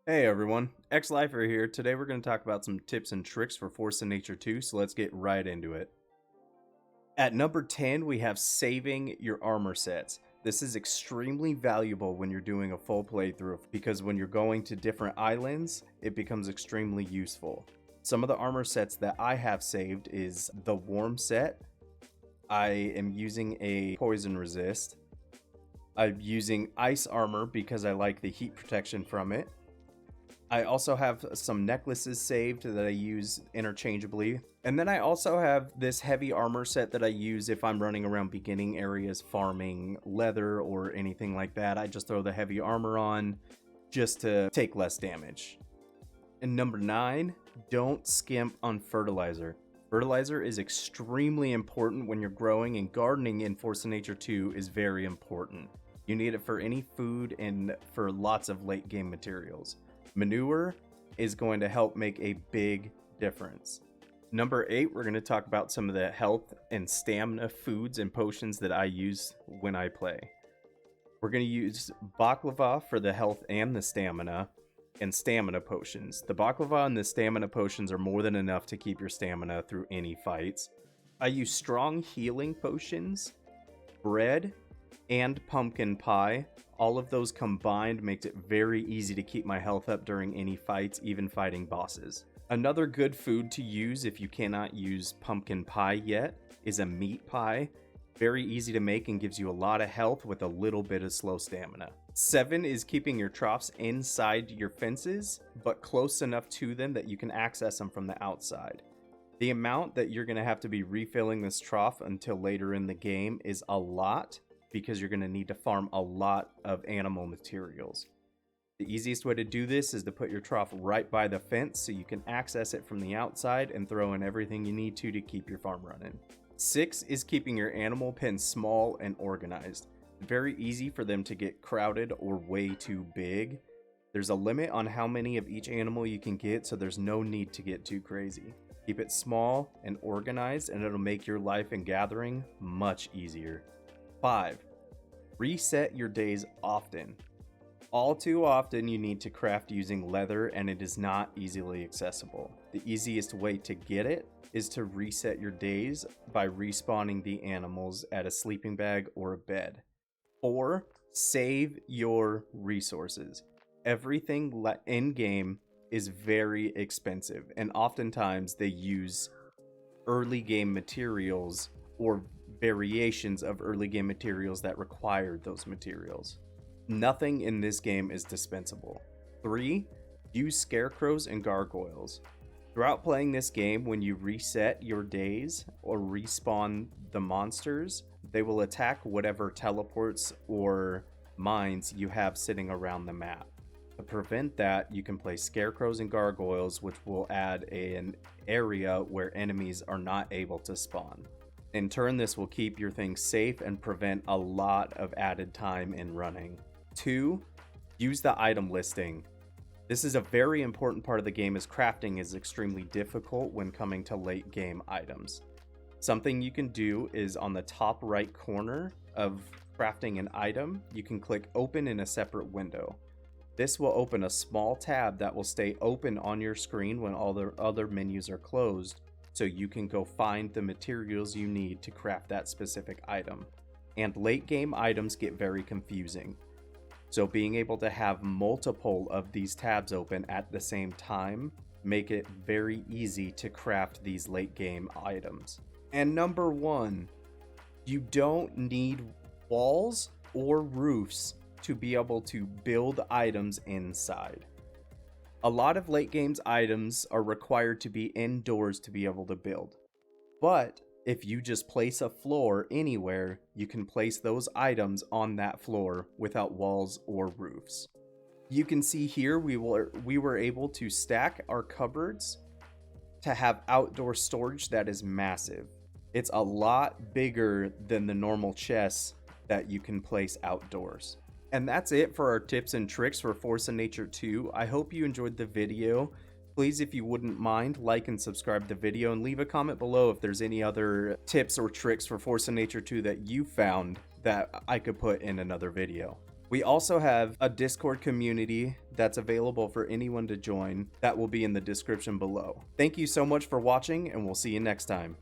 Hey everyone, XLifer here. Today we're going to talk about some tips and tricks for Force of Nature 2, so let's get right into it. At number 10, we have saving your armor sets. This is extremely valuable when you're doing a full playthrough because when you're going to different islands, it becomes extremely useful. Some of the armor sets that I have saved is the warm set. I am using a poison resist. I'm using ice armor because I like the heat protection from it. I also have some necklaces saved that I use interchangeably. And then I also have this heavy armor set that I use if I'm running around beginning areas farming leather or anything like that. I just throw the heavy armor on just to take less damage. And number 9, don't skimp on fertilizer. Fertilizer is extremely important when you're growing, and gardening in Force of Nature 2 is very important. You need it for any food and for lots of late game materials. Manure is going to help make a big difference. Number 8, we're going to talk about some of the health and stamina foods and potions that I use when I play. We're going to use baklava for the health and the stamina, and stamina potions. The baklava and the stamina potions are more than enough to keep your stamina through any fights. I use strong healing potions, bread, and pumpkin pie. All of those combined makes it very easy to keep my health up during any fights, even fighting bosses. Another good food to use if you cannot use pumpkin pie yet is a meat pie. Very easy to make and gives you a lot of health with a little bit of slow stamina. 7 is keeping your troughs inside your fences, but close enough to them that you can access them from the outside. The amount that you're going to have to be refilling this trough until later in the game is a lot, because you're going to need to farm a lot of animal materials. The easiest way to do this is to put your trough right by the fence so you can access it from the outside and throw in everything you need to keep your farm running. 6 is keeping your animal pens small and organized. Very easy for them to get crowded or way too big. There's a limit on how many of each animal you can get, so there's no need to get too crazy. Keep it small and organized, and it'll make your life in gathering much easier. 5. Reset your days often. All too often you need to craft using leather, and it is not easily accessible. The easiest way to get it is to reset your days by respawning the animals at a sleeping bag or a bed. 4. Save your resources. Everything in game is very expensive, and oftentimes they use early game materials or variations of early game materials that required those materials. Nothing in this game is dispensable. 3. Use scarecrows and gargoyles. Throughout playing this game, when you reset your days or respawn the monsters, they will attack whatever teleports or mines you have sitting around the map. To prevent that, you can place scarecrows and gargoyles, which will add an area where enemies are not able to spawn. In turn, this will keep your things safe and prevent a lot of added time in running. 2. Use the item listing. This is a very important part of the game, as crafting is extremely difficult when coming to late game items. Something you can do is on the top right corner of crafting an item, you can click open in a separate window. This will open a small tab that will stay open on your screen when all the other menus are closed, so you can go find the materials you need to craft that specific item. And late game items get very confusing, so being able to have multiple of these tabs open at the same time make it very easy to craft these late game items. And number 1, you don't need walls or roofs to be able to build items inside. A lot of late games items are required to be indoors to be able to build. But if you just place a floor anywhere, you can place those items on that floor without walls or roofs. You can see here we were able to stack our cupboards to have outdoor storage that is massive. It's a lot bigger than the normal chests that you can place outdoors. And that's it for our tips and tricks for Force of Nature 2. I hope you enjoyed the video. Please, if you wouldn't mind, like and subscribe the video, and leave a comment below if there's any other tips or tricks for Force of Nature 2 that you found that I could put in another video. We also have a Discord community that's available for anyone to join that will be in the description below. Thank you so much for watching, and we'll see you next time.